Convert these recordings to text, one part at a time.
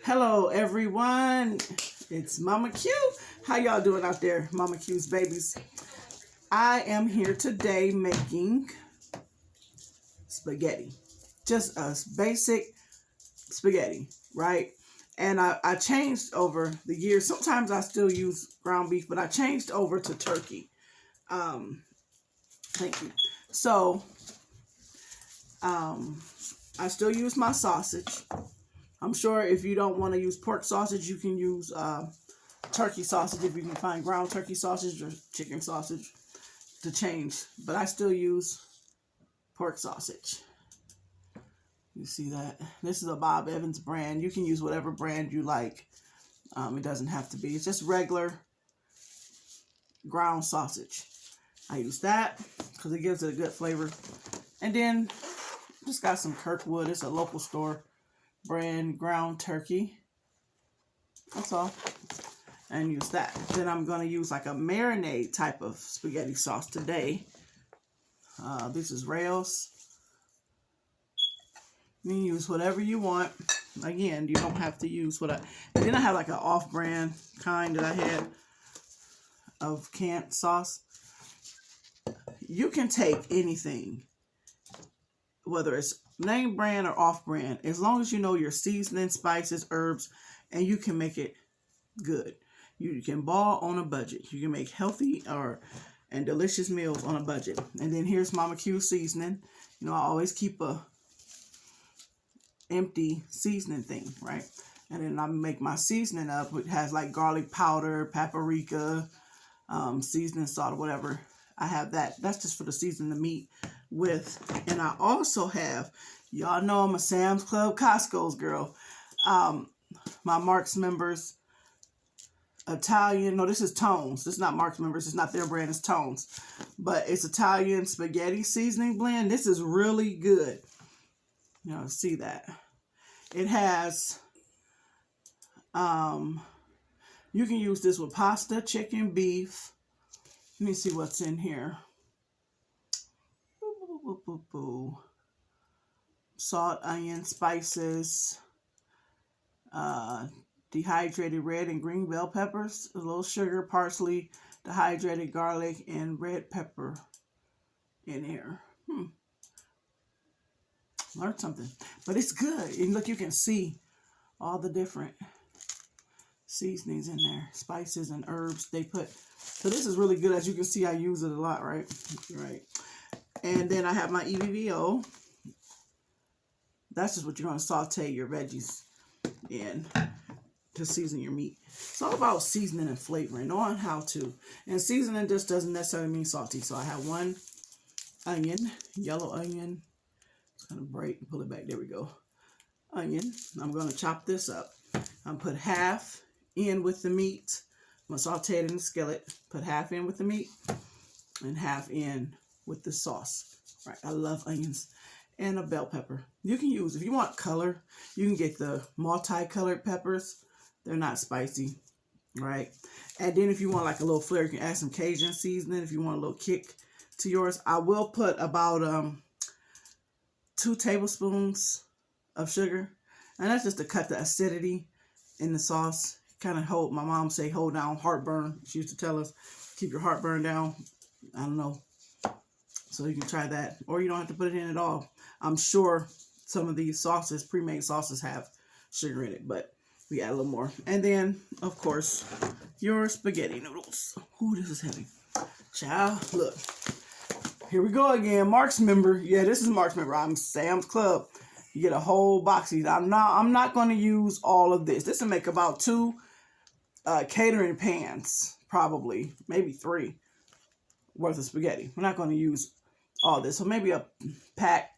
Hello everyone, it's Mama Q. How y'all doing out there, Mama Q's babies? I am here today making spaghetti. Just a basic spaghetti, right? And I changed over the years. Sometimes I still use ground beef, but I changed over to turkey. Thank you. So, I still use my sausage. I'm sure if you don't want to use pork sausage, you can use turkey sausage if you can find ground turkey sausage or chicken sausage to change. But I still use pork sausage. You see that? This is a Bob Evans brand. You can use whatever brand you like. It doesn't have to be. It's just regular ground sausage. I use that because it gives it a good flavor. And then just got some Kirkwood. It's a local store brand ground turkey. That's all. And use that. Then I'm going to use like a marinade type of spaghetti sauce today. This is Rails. You can use whatever you want. Again, you don't have to use what and then I have like an off-brand kind that I had of canned sauce. You can take anything, whether it's name brand or off brand, as long as you know your seasoning, spices, herbs, and you can make it good. You can ball on a budget. You can make healthy and delicious meals on a budget. And then here's Mama Q seasoning. You know, I always keep a empty seasoning thing, right? And then I make my seasoning up. It has like garlic powder, paprika, seasoning salt, whatever. I have that. That's just for the season the meat with. And I also have, y'all know I'm a Sam's Club Costco's girl. My Mark's members, Italian, no, this is Tones. This is not Mark's members. It's not their brand, it's Tones. But it's Italian spaghetti seasoning blend. This is really good. You know, see that. It has, you can use this with pasta, chicken, beef. Let me see what's in here. Salt, onion, spices, dehydrated red and green bell peppers, a little sugar, parsley, dehydrated garlic, and red pepper in here. Learned something. But it's good. And look, you can see all the different seasonings in there, spices and herbs they put. So this is really good. As you can see, I use it a lot, right? Right. And then I have my EVVO. That's just what you're going to saute your veggies in to season your meat. It's all about seasoning and flavoring, knowing how to. And seasoning just doesn't necessarily mean salty. So I have one onion, yellow onion. It's going to break, pull it back. There we go. Onion. I'm going to chop this up. I'm put half in with the meat. I'm going to saute it in the skillet. Put half in with the meat and half in with the sauce. Right. I love onions. And a bell pepper. You can use, if you want color, you can get the multicolored peppers. They're not spicy, right? And then if you want like a little flair, you can add some Cajun seasoning if you want a little kick to yours. I will put about 2 tablespoons of sugar. And that's just to cut the acidity in the sauce. Kind of hold, my mom say, hold down heartburn. She used to tell us, keep your heartburn down. I don't know. So you can try that. Or you don't have to put it in at all. I'm sure some of these sauces, pre-made sauces, have sugar in it, but we add a little more. And then, of course, your spaghetti noodles. Ooh, this is heavy. Child, look. Here we go again. Mark's member. Yeah, this is Mark's member. I'm Sam's Club. You get a whole box of these. I'm not going to use all of this. This will make about 2 catering pans, probably, maybe 3 worth of spaghetti. We're not going to use all this. So maybe a pack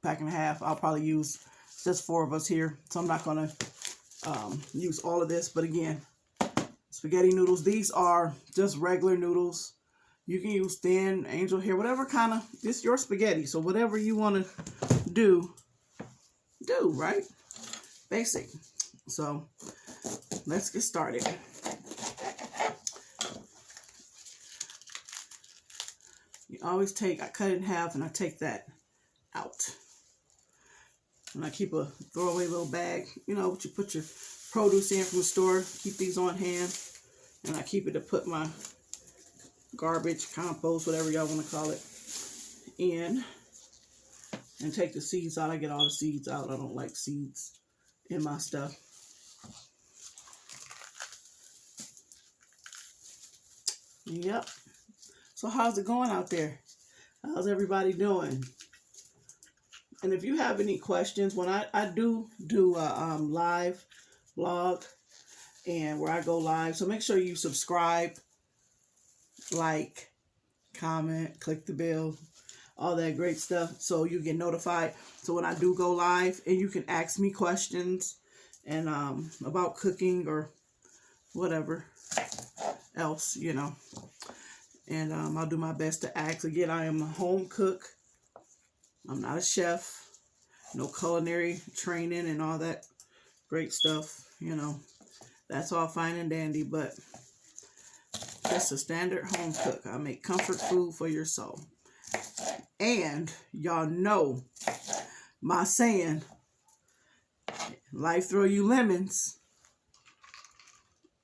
and a half. I'll probably use just 4 of us here. So I'm not going to use all of this. But again, spaghetti noodles. These are just regular noodles. You can use thin, angel hair, whatever kind of, it's your spaghetti. So whatever you want to do, right? Basic. So let's get started. You always I cut it in half and I take that out. And I keep a throwaway little bag, you know, you put your produce in from the store. Keep these on hand. And I keep it to put my garbage, compost, whatever y'all want to call it, in. And take the seeds out. I get all the seeds out. I don't like seeds in my stuff. Yep. So how's it going out there? How's everybody doing? And if you have any questions, when I do a live vlog, and where I go live, so make sure you subscribe, like, comment, click the bell, all that great stuff, so you get notified. So when I do go live, and you can ask me questions and about cooking or whatever else, you know. And I'll do my best to ask. Again, I am a home cook. I'm not a chef. No culinary training and all that great stuff, you know. That's all fine and dandy, but just a standard home cook. I make comfort food for your soul. And y'all know my saying, life throw you lemons,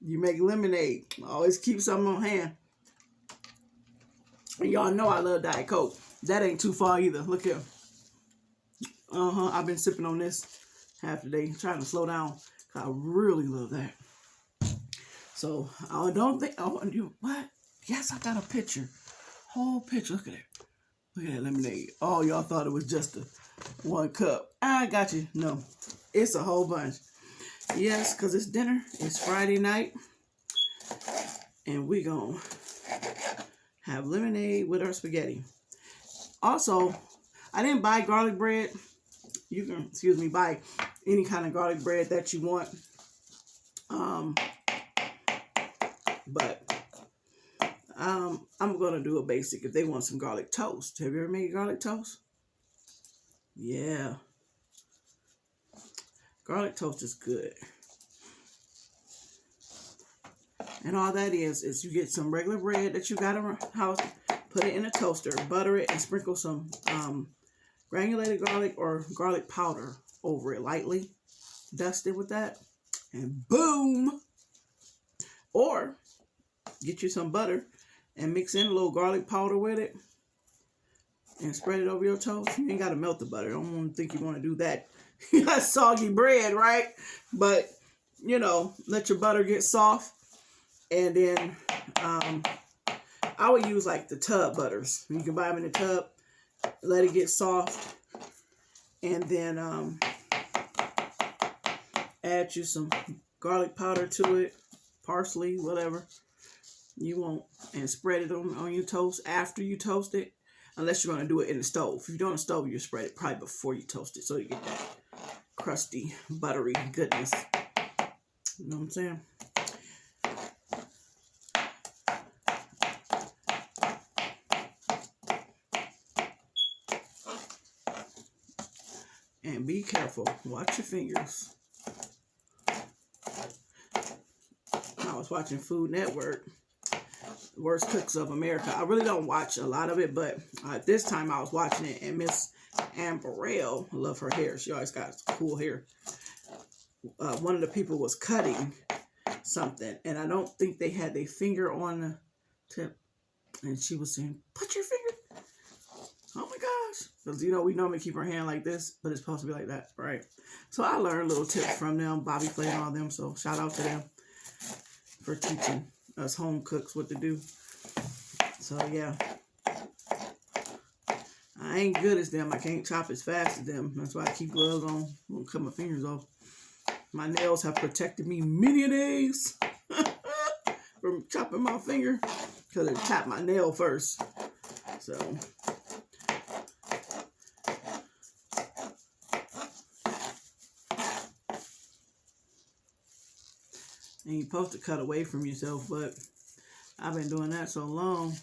you make lemonade. Always keep something on hand. And y'all know I love Diet Coke. That ain't too far either. Look here. I've been sipping on this half the day, trying to slow down. I really love that. So I don't think, what? Yes, I got a picture. Whole picture. Look at it. Look at that lemonade. Oh, y'all thought it was just a 1 cup. I got you. No, it's a whole bunch. Yes, because it's dinner. It's Friday night. And we gonna have lemonade with our spaghetti. Also, I didn't buy garlic bread. You can, buy any kind of garlic bread that you want. But I'm going to do a basic if they want some garlic toast. Have you ever made garlic toast? Yeah. Garlic toast is good. And all that is you get some regular bread that you got around the house, put it in a toaster, butter it, and sprinkle some granulated garlic or garlic powder over it lightly. Dust it with that, and boom. Or get you some butter and mix in a little garlic powder with it and spread it over your toast. You ain't got to melt the butter. I don't want to think you want to do that. You got soggy bread, right? But, you know, let your butter get soft. And then I would use like the tub butters. You can buy them in the tub. Let it get soft. And then add you some garlic powder to it. Parsley, whatever you want. And spread it on your toast after you toast it. Unless you're going to do it in the stove. If you do it in the stove, you spread it probably before you toast it. So you get that crusty, buttery goodness. You know what I'm saying? And be careful. Watch your fingers. I was watching Food Network. Worst Cooks of America. I really don't watch a lot of it, but this time I was watching it, and Miss Amberell, I love her hair. She always got cool hair. One of the people was cutting something, and I don't think they had their finger on the tip, and she was saying, "Put your finger." Oh my gosh. Because, you know, we normally keep our hand like this, but it's supposed to be like that, right? So I learned little tips from them, Bobby Flay and all them, so shout out to them for teaching us home cooks what to do. So yeah, I ain't good as them. I can't chop as fast as them. That's why I keep gloves on. I won't cut my fingers off. My nails have protected me many days from chopping my finger because it tapped my nail first. So and you're supposed to cut away from yourself, but I've been doing that so long,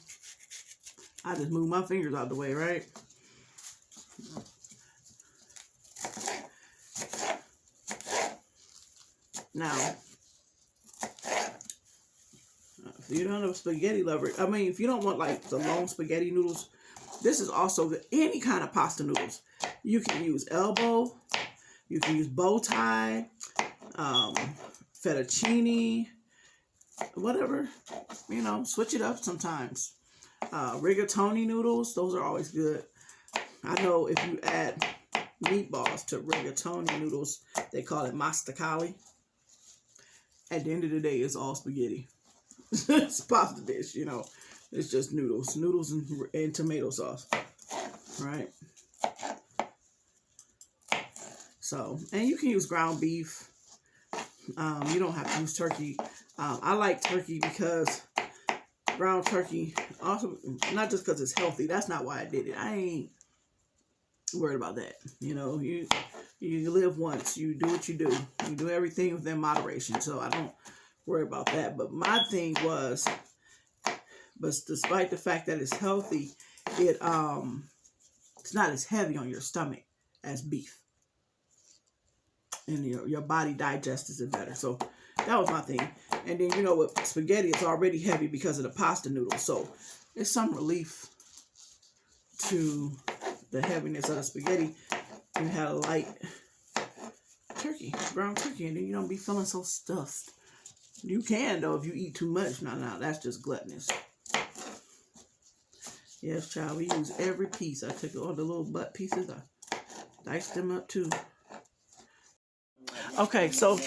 I just move my fingers out the way, right? Now, if you're not a spaghetti lover, I mean, if you don't want like the long spaghetti noodles, this is also good. Any kind of pasta noodles. You can use elbow, you can use bow tie, fettuccine, whatever, you know, switch it up sometimes. Rigatoni noodles, those are always good. I know if you add meatballs to rigatoni noodles, they call it masticali. At the end of the day, it's all spaghetti. It's pasta dish, you know. It's just noodles and tomato sauce, right? So, and you can use ground beef. You don't have to use turkey. I like turkey because ground turkey, also, not just because it's healthy. That's not why I did it. I ain't worried about that. You know, you live once. You do what you do. You do everything within moderation. So I don't worry about that. But my thing was, but despite the fact that it's healthy, it's not as heavy on your stomach as beef. And your body digests it better. So that was my thing. And then, you know, with spaghetti, it's already heavy because of the pasta noodles. So it's some relief to the heaviness of the spaghetti. You had a light turkey, ground turkey, and then you don't be feeling so stuffed. You can, though, if you eat too much. No, that's just gluttonous. Yes, child, we use every piece. I took all the little butt pieces. I diced them up, too. Okay, so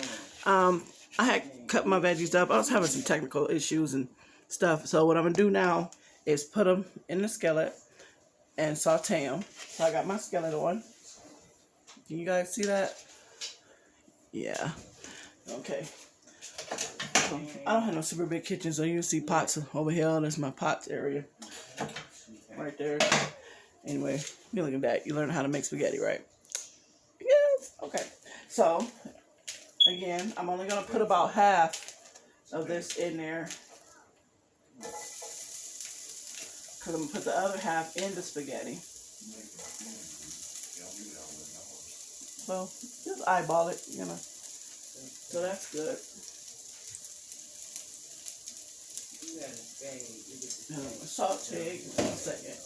I had cut my veggies up. I was having some technical issues and stuff. So what I'm going to do now is put them in the skillet and saute them. So I got my skillet on. Can you guys see that? Yeah. Okay. So I don't have no super big kitchen, so you see pots over here. That's my pots area. Right there. Anyway, you look at that. You learn how to make spaghetti, right? Yes. Okay. So, again, I'm only going to put about half of this in there. Because I'm going to put the other half in the spaghetti. So, just eyeball it, you know. So that's good. Saute in a second.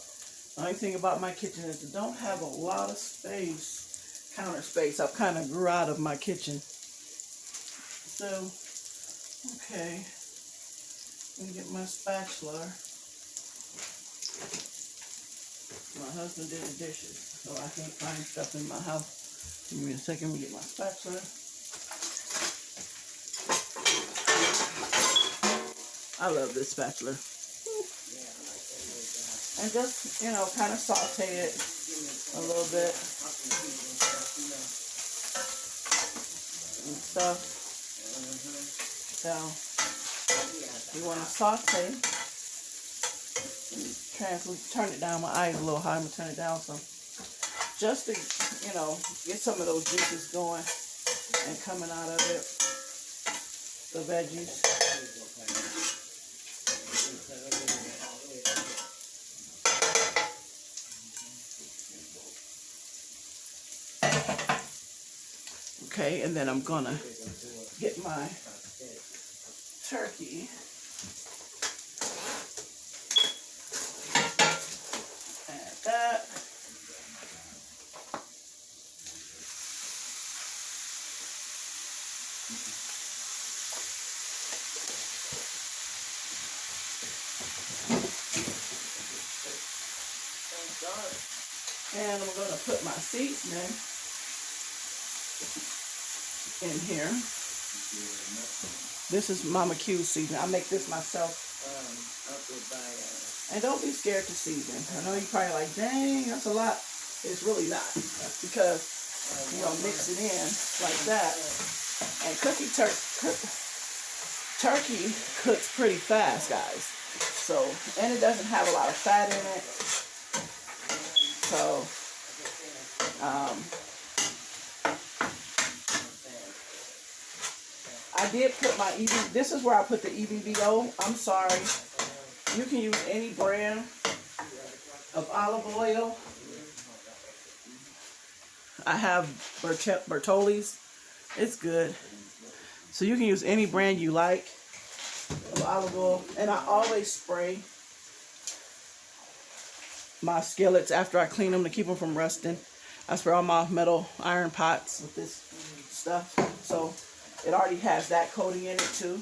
The only thing about my kitchen is I don't have a lot of space, counter space. I've kind of grew out of my kitchen. So, okay. Let me get my spatula. My husband did the dishes, so I can't find stuff in my house. Give me a second, let me get my spatula. I love this spatula. And just, you know, kind of saute it a little bit. And stuff. So, you want to saute. Turn it down. My eyes a little high. I'm going to turn it down some. Just to, you know, get some of those juices going and coming out of it. The veggies. Okay, and then I'm gonna get my turkey. Add that. And I'm gonna put my seasoning in here. This is MamaQ's seasoning. I make this myself. And don't be scared to season. I know you're probably like, dang, that's a lot. It's really not. Because you're going to mix it in like that. And turkey cooks pretty fast, guys. So, and it doesn't have a lot of fat in it. So, I did put my this is where I put the EBBO. I'm sorry. You can use any brand of olive oil. I have Bertolli's. It's good. So you can use any brand you like of olive oil. And I always spray my skillets after I clean them to keep them from rusting. I spray all my metal iron pots with this stuff. So It already has that coating in it too.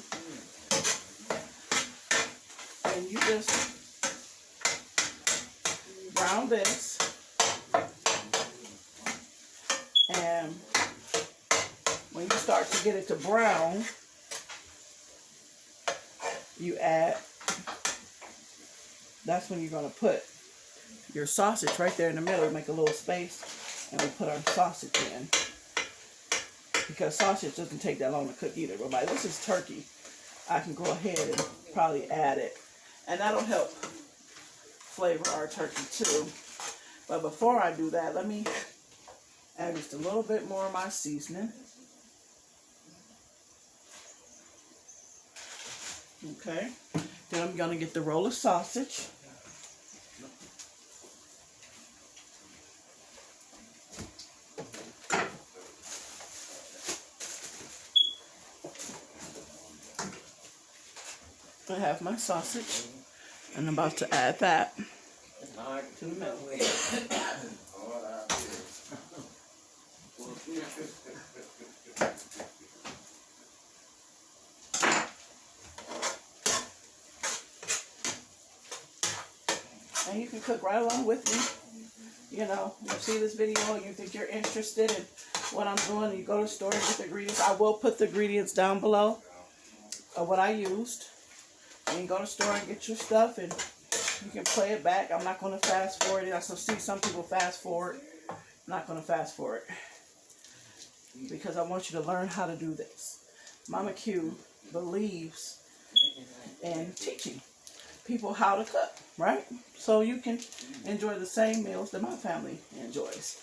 And you just brown this. And when you start to get it to brown, you add, that's when you're going to put your sausage right there in the middle. Make a little space, and we put our sausage in. Because sausage doesn't take that long to cook either. But like this is turkey, I can go ahead and probably add it. And that'll help flavor our turkey too. But before I do that, let me add just a little bit more of my seasoning. Okay. Then I'm going to get the roll of sausage. I have my sausage, and I'm about to add that to the middle. And you can cook right along with me. You know, you see this video and you think you're interested in what I'm doing, you go to the store and get the ingredients. I will put the ingredients down below of what I used. You can go to the store and get your stuff, and you can play it back. I'm not going to fast forward it. I see some people fast forward. I'm not going to fast forward because I want you to learn how to do this. Mama Q believes in teaching people how to cook, right? So you can enjoy the same meals that my family enjoys.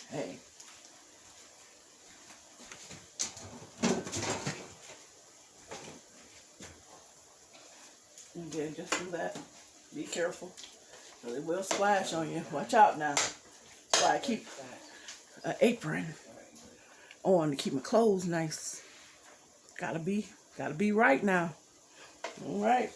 Hey. And then just do that. Be careful, because it will splash on you. Watch out now. That's why I keep an apron on to keep my clothes nice. Gotta be right now. All right.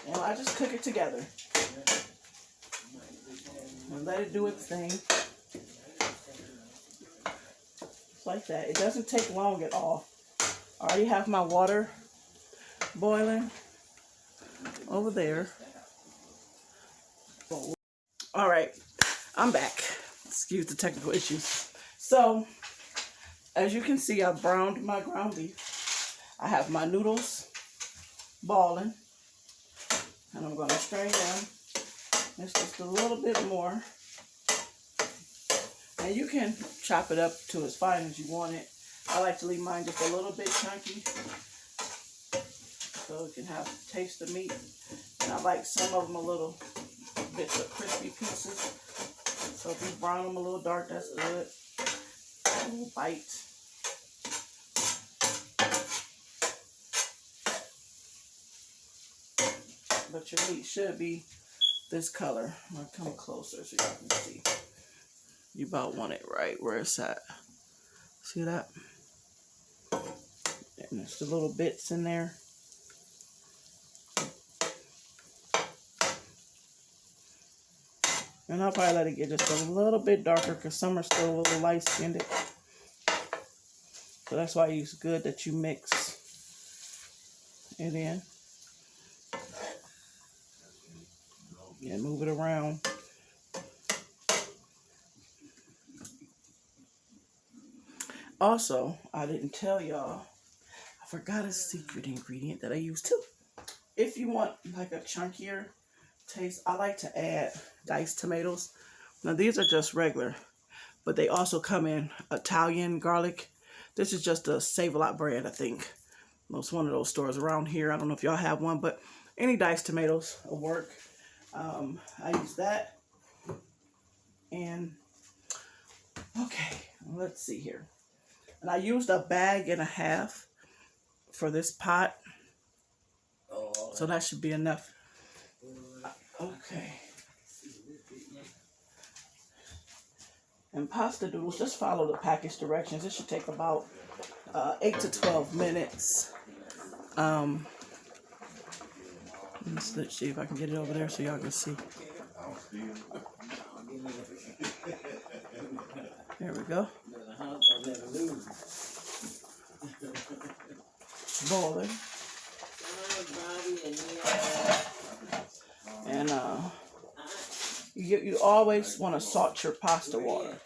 And I just cook it together and let it do its thing. Just like that. It doesn't take long at all. I already have my water boiling over there. All right, I'm back. Excuse the technical issues. So, as you can see, I've browned my ground beef. I have my noodles balling, and I'm going to strain them. It's just a little bit more. And you can chop it up to as fine as you want it. I like to leave mine just a little bit chunky, so it can have a taste of meat. And I like some of them a little bits of crispy pieces. So if you brown them a little dark, that's good. A little bite. But your meat should be this color. I'm going to come closer so y'all can see. You about want it right where it's at. See that? And there's the little bits in there. And I'll probably let it get just a little bit darker because some are still a little light-skinned. So that's why it's good that you mix it in. And move it around. Also, I didn't tell y'all, I forgot a secret ingredient that I use too. If you want like a chunkier taste, I like to add diced tomatoes. Now these are just regular, but they also come in Italian garlic. This is just a Save-A-Lot brand, I think. It's one of those stores around here. I don't know if y'all have one, but any diced tomatoes will work. I use that. And okay, let's see here. And I used 1.5 bags for this pot. So that should be enough. Okay. And pasta noodles, just follow the package directions. It should take about 8 to 12 minutes. Let's see if I can get it over there so y'all can see. There we go. Boiling. And you always want to salt your pasta water.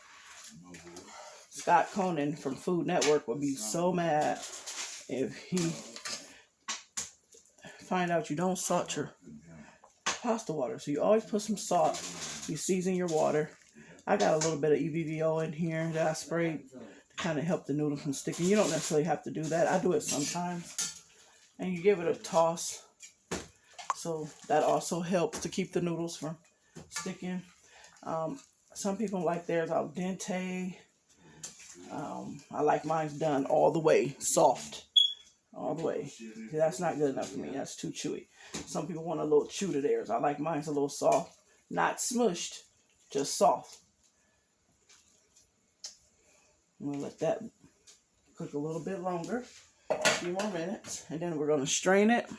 Scott Conan from Food Network would be so mad if he find out you don't salt your pasta water. So you always put some salt. You season your water. I got a little bit of EVVO in here that I sprayed to kind of help the noodle from sticking. You don't necessarily have to do that. I do it sometimes. And you give it a toss. So that also helps to keep the noodles from sticking. Some people like theirs al dente. I like mine done all the way, soft. All the way. That's not good enough for me. That's too chewy. Some people want a little chew to theirs. I like mine a little soft. Not smushed, just soft. I'm going to let that cook a little bit longer. A few more minutes. And then we're going to strain it.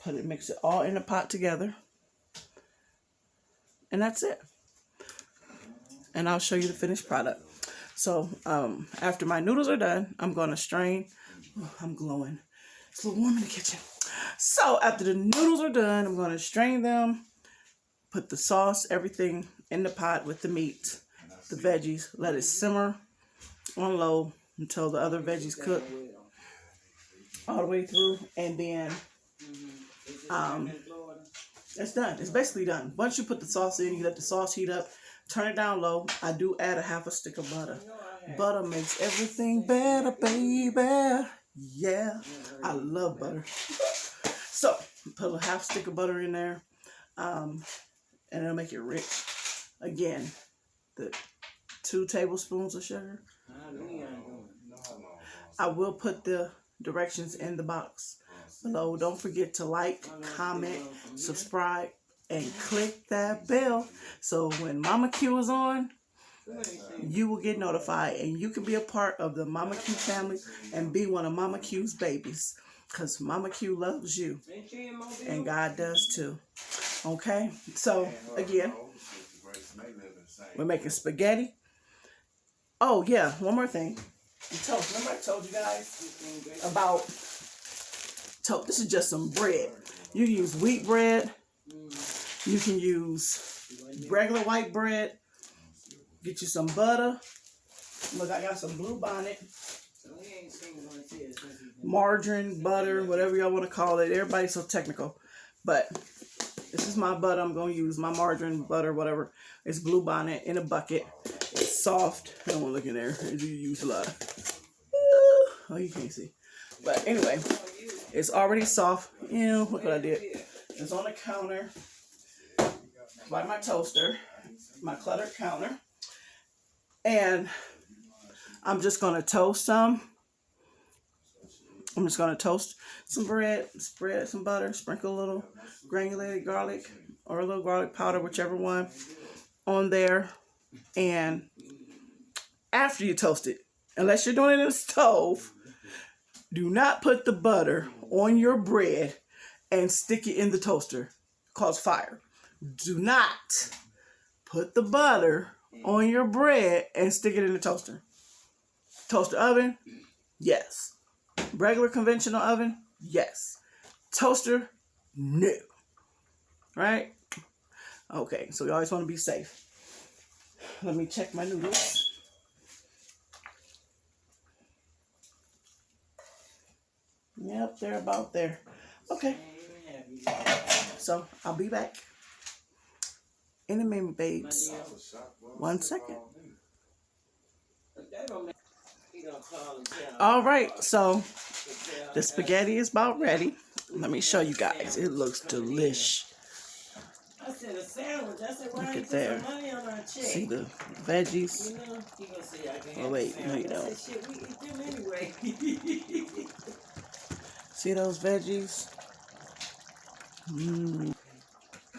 Mix it all in the pot together. And that's it. And I'll show you the finished product. So, after my noodles are done, I'm going to strain. Oh, I'm glowing. It's a little warm in the kitchen. So, after the noodles are done, I'm going to strain them, put the sauce, everything in the pot with the meat, the veggies, let it simmer on low until the other veggies cook all the way through. And then, it's done. It's basically done. Once you put the sauce in, you let the sauce heat up. Turn it down low. I do add a half a stick of butter. Butter makes everything better, baby. Yeah, I love butter. So, put a half stick of butter in there. And it'll make it rich. Again, the 2 tablespoons of sugar. I will put the directions in the box below. Don't forget to like, comment, subscribe, and click that bell so when MamaQ is on, you will get notified and you can be a part of the MamaQ family and be one of MamaQ's babies, because MamaQ loves you and God does too. Okay, so again, we're making spaghetti. Oh yeah, one more thing. Toast. Remember I told you guys about toast. This is just some bread. You can use wheat bread. You can use regular white bread. Get you some butter. Look, I got some Blue Bonnet. Margarine, butter, whatever y'all want to call it. Everybody's so technical. But this is my butter. I'm going to use my margarine, butter, whatever. It's Blue Bonnet in a bucket. It's soft. I don't want to look in there. You use a lot. Oh, you can't see. But anyway, it's already soft. Look what I did. It's on the counter by my toaster, my cluttered counter. And I'm just going to toast some. I'm just going to toast some bread, spread some butter, sprinkle a little granulated garlic or a little garlic powder, whichever one, on there. And after you toast it, unless you're doing it in a stove, do not put the butter on your bread and stick it in the toaster. Cause fire. Do not put the butter on your bread and stick it in the toaster. Toaster oven, yes. Regular conventional oven, yes. Toaster, no. Right? Okay, so you always want to be safe. Let me check my noodles. Yep, they're about there. Okay. So, I'll be back in a minute, babes. 1 second. All right, so the spaghetti is about ready. Let me show you guys. It looks delish. Look at there. See the veggies? Oh, wait, no you don't. See those veggies?